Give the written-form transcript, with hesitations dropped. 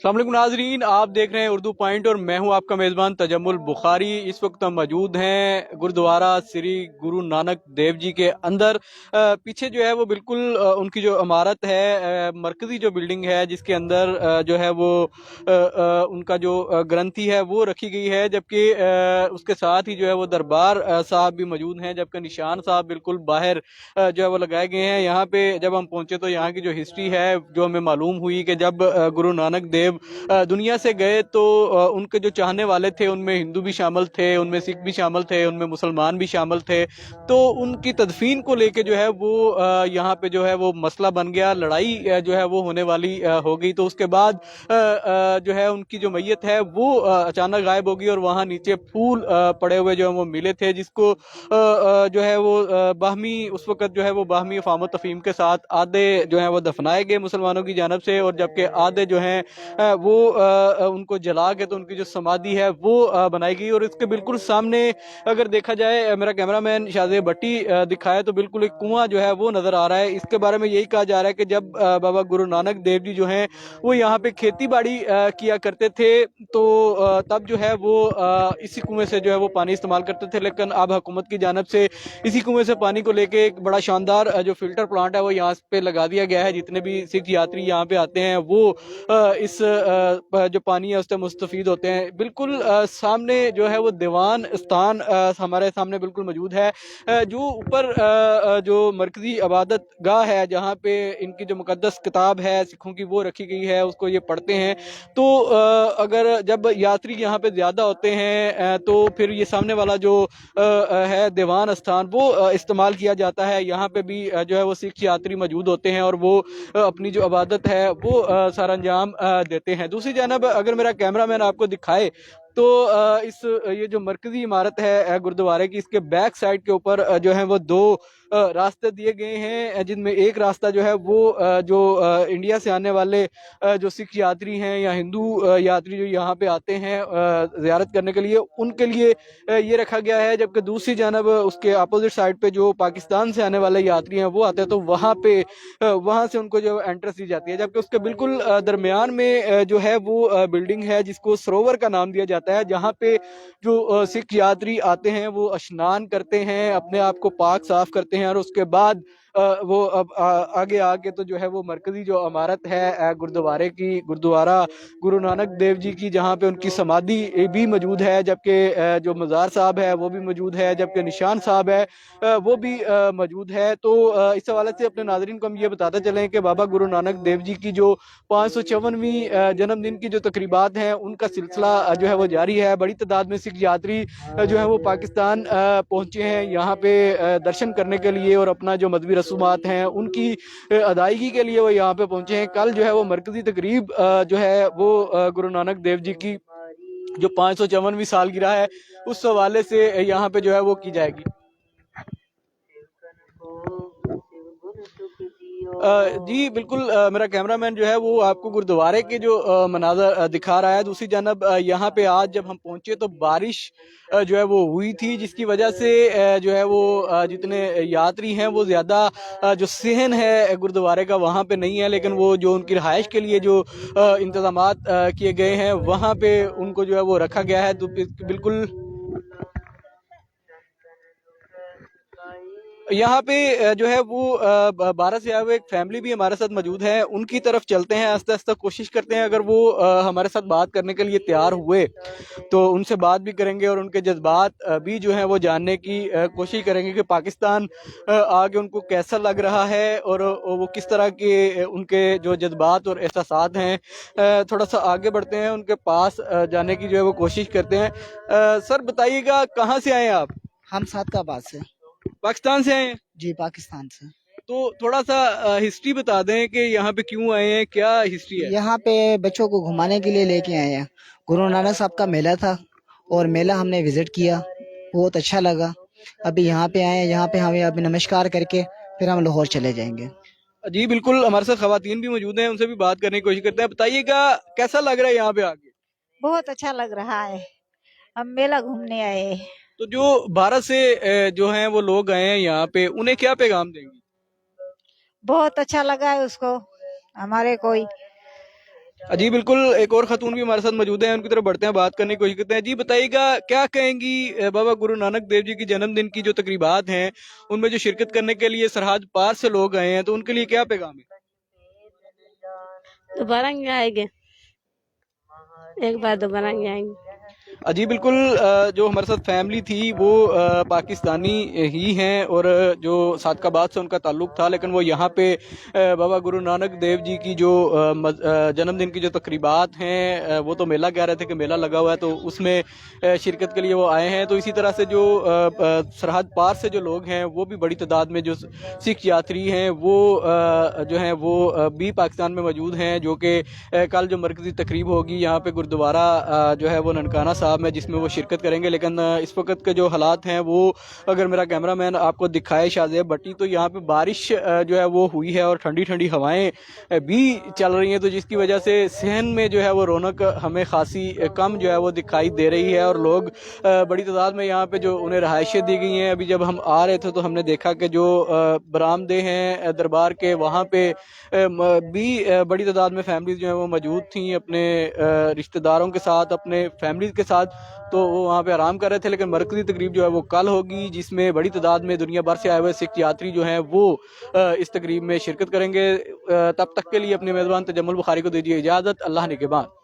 अस्सलाम वालेकुम नाजरीन, आप देख रहे हैं उर्दू पॉइंट और मैं हूं आपका मेज़बान तजम्मुल बुखारी। इस वक्त हम मौजूद हैं गुरुद्वारा श्री गुरु नानक देव जी के अंदर। पीछे जो है वो बिल्कुल उनकी जो इमारत है, मरकजी जो बिल्डिंग है जिसके अंदर जो है वो उनका जो ग्रंथी है वो रखी गई है, जबकि उसके साथ ही जो है वो दरबार साहब भी मौजूद हैं, जबकि निशान साहब बिल्कुल बाहर जो है वो लगाए गए हैं। यहाँ पे जब हम पहुंचे तो यहाँ की जो हिस्ट्री है जो हमें मालूम हुई कि जब गुरु नानक देव दुनिया से गए तो उनके जो चाहने वाले थे उनमें हिंदू भी शामिल थे, उनमें सिख भी शामिल थे, उनमें मुसलमान भी शामिल थे। तो उनकी तदफीन को लेके जो है वो यहाँ पे जो है वो मसला बन गया, लड़ाई जो है वो होने वाली हो गई। तो उसके बाद जो है उनकी जो मैयत है वो अचानक गायब हो गई और वहाँ नीचे फूल पड़े हुए जो है वो मिले थे, जिसको जो है वो बाहमी उस वक्त जो है वो बाहमी अफाम तफहीम के साथ आधे जो है वो दफनाए गए मुसलमानों की जानब से, और जबकि आधे जो हैं वो उनको जला के तो उनकी जो समाधि है वो बनाई गई। और इसके बिल्कुल सामने अगर देखा जाए, मेरा कैमरामैन शाहजेब भट्टी दिखाए तो बिल्कुल एक कुआं जो है वो नजर आ रहा है। इसके बारे में यही कहा जा रहा है कि जब बाबा गुरु नानक देव जी जो हैं वो यहाँ पे खेती बाड़ी किया करते थे तो तब जो है वो इसी कुएं से जो है वो पानी इस्तेमाल करते थे। लेकिन अब हुकूमत की जानब से इसी कुएं से पानी को लेके एक बड़ा शानदार जो फिल्टर प्लांट है वो यहाँ पे लगा दिया गया है। जितने भी सिख यात्री यहाँ पे आते हैं वो इस जो पानी है उससे मुस्तफीद होते हैं। बिल्कुल सामने जो है वो दीवान स्थान हमारे सामने बिल्कुल मौजूद है, जो ऊपर जो मरकजी इबादत गाह है जहाँ पे इनकी जो मुकद्दस किताब है सिखों की वो रखी गई है, उसको ये पढ़ते हैं। तो अगर जब यात्री यहाँ पे ज़्यादा होते हैं तो फिर ये सामने वाला जो है दीवान स्थान वो इस्तेमाल किया जाता है। यहाँ पे भी जो है वो सिख यात्री मौजूद होते हैं और वो अपनी जो इबादत है वो सर अंजाम देते हैं। दूसरी जानब अगर मेरा कैमरामैन आपको दिखाए तो इस ये जो मरकजी इमारत है गुरुद्वारे की, इसके बैक साइड के ऊपर जो है वो दो रास्ते दिए गए हैं, जिनमें एक रास्ता जो है वो जो इंडिया से आने वाले जो सिख यात्री हैं या हिंदू यात्री जो यहाँ पे आते हैं ज़ियारत करने के लिए उनके लिए ये रखा गया है, जबकि दूसरी जानब उसके अपोजिट साइड पे जो पाकिस्तान से आने वाले यात्री हैं वो आते हैं तो वहाँ पे वहाँ से उनको जो एंट्रेंस दी जाती है। जबकि उसके बिल्कुल दरमियान में जो है वो बिल्डिंग है जिसको सरोवर का नाम दिया जाता है, जहाँ पे जो सिख यात्री आते हैं वो स्नान करते हैं, अपने आप को पाक साफ करते हैं और उसके बाद वो अब आगे आके तो जो है वो मरकजी जो इमारत है गुरुद्वारे की, गुरुद्वारा गुरु नानक देव जी की, जहाँ पे उनकी समाधि भी मौजूद है, जबकि जो मज़ार साहब है वो भी मौजूद है, जबकि निशान साहब है वो भी मौजूद है। तो इस हवाले से अपने नाजरीन को हम ये बताते चलें कि बाबा गुरु नानक देव जी की जो 554वीं जन्मदिन की जो तकरीबात हैं उनका सिलसिला जो है वो जारी है। बड़ी तादाद में सिख यात्री जो है वो पाकिस्तान पहुंचे हैं यहाँ पे दर्शन करने के लिए और अपना जो मजहबी रसूमात हैं उनकी अदायगी के लिए वो यहाँ पे पहुंचे हैं। कल जो है वो मरकजी तकरीब जो है वो गुरु नानक देव जी की जो 554वीं सालगिरह है उस हवाले से यहाँ पे जो है वो की जाएगी। जी बिल्कुल, मेरा कैमरामैन जो है वो आपको गुरुद्वारे के जो मनाज़र दिखा रहा है। दूसरी जानब यहाँ पे आज जब हम पहुंचे तो बारिश जो है वो हुई थी, जिसकी वजह से जो है वो जितने यात्री हैं वो ज़्यादा जो सहन है गुरुद्वारे का वहाँ पे नहीं है, लेकिन वो जो उनकी रिहाइश के लिए जो इंतज़ामात किए गए हैं वहाँ पे उनको जो है वो रखा गया है। तो बिल्कुल यहाँ पे जो है वो भारत से आए हुए एक फैमिली भी हमारे साथ मौजूद है, उनकी तरफ चलते हैं, आस्ते आस्ते कोशिश करते हैं अगर वो हमारे साथ बात करने के लिए तैयार हुए तो उनसे बात भी करेंगे और उनके जज्बात भी जो है वो जानने की कोशिश करेंगे कि पाकिस्तान आगे उनको कैसा लग रहा है और वो किस तरह के उनके जो जज्बात और एहसासात हैं। थोड़ा सा आगे बढ़ते हैं, उनके पास जाने की जो है वो कोशिश करते हैं। सर बताइएगा कहाँ से आए हैं आप? हम सादकाबाद से। पाकिस्तान से आए हैं? जी, पाकिस्तान से। तो थोड़ा सा हिस्ट्री बता दें कि यहाँ पे क्यों आए हैं, क्या हिस्ट्री है? यहाँ पे बच्चों को घुमाने के लिए लेके आए हैं। गुरु नानक साहब का मेला था और मेला हमने विजिट किया, बहुत अच्छा लगा। अभी यहाँ पे आए हैं, यहाँ पे हमें अभी नमस्कार करके फिर हम लाहौर चले जाएंगे। जी बिल्कुल, हमारे साथ खवातीन भी मौजूद हैं, उनसे भी बात करने की कोशिश करते हैं। बताइएगा कैसा लग रहा है यहाँ पे आके? बहुत अच्छा लग रहा है, हम मेला घूमने आए हैं। तो जो भारत से जो हैं वो लोग आए हैं यहाँ पे, उन्हें क्या पैगाम देंगी? बहुत अच्छा लगा है उसको, हमारे कोई जी बिल्कुल, एक और खातून भी हमारे साथ मौजूद हैं, उनकी तरफ बढ़ते हैं, बात करने की कोशिश करते हैं। जी बताइएगा, क्या कहेंगी बाबा गुरु नानक देव जी की जन्मदिन की जो तकरीबात हैं, उनमें जो शिरकत करने के लिए सरहद पार से लोग आए हैं, तो उनके लिए क्या पैगाम है? दोबारा नहीं आएंगे, एक बार दोबारा नहीं आएंगे। जी बिल्कुल, जो हमारे साथ फैमिली थी वो पाकिस्तानी ही हैं और जो सादकाबाद से उनका ताल्लुक़ था, लेकिन वो यहाँ पे बाबा गुरु नानक देव जी की जो जन्मदिन की जो तकरीबात हैं, वो तो मेला कह रहे थे कि मेला लगा हुआ है, तो उसमें शिरकत के लिए वो आए हैं। तो इसी तरह से जो सरहद पार से जो लोग हैं वो भी बड़ी तादाद में जो सिख यात्री हैं वो जो हैं वो भी पाकिस्तान में मौजूद हैं, जो कि कल जो मरकज़ी तकरीब होगी यहाँ पे गुरुद्वारा जो है वो ननकाना साहब में, जिसमें वो शिरकत करेंगे। लेकिन इस वक्त के जो हालात हैं वो, अगर मेरा कैमरामैन आपको दिखाए शाहज़ेब भट्टी, तो यहाँ पे बारिश जो है वो हुई है और ठंडी ठंडी हवाएं भी चल रही हैं, तो जिसकी वजह से सहन में जो है वो रौनक हमें खासी कम जो है वो दिखाई दे रही है। और लोग बड़ी तादाद में यहाँ पे जो उन्हें रहायशें दी गई हैं, अभी जब हम आ रहे थे तो हमने देखा कि जो बरामदे हैं दरबार के, वहाँ पे भी बड़ी तादाद में फैमिलीज जो है वो मौजूद थी अपने रिश्तेदारों के साथ, अपने फैमिलीज के साथ, तो वो वहाँ पे आराम कर रहे थे। लेकिन मरकज़ी तकरीब जो है वो कल होगी, जिसमें बड़ी तादाद में दुनिया भर से आए हुए सिख यात्री जो हैं वो इस तकरीब में शिरकत करेंगे। तब तक के लिए अपने मेज़बान तजम्मुल बुखारी को दीजिए इजाज़त। अल्लाह निगहबान।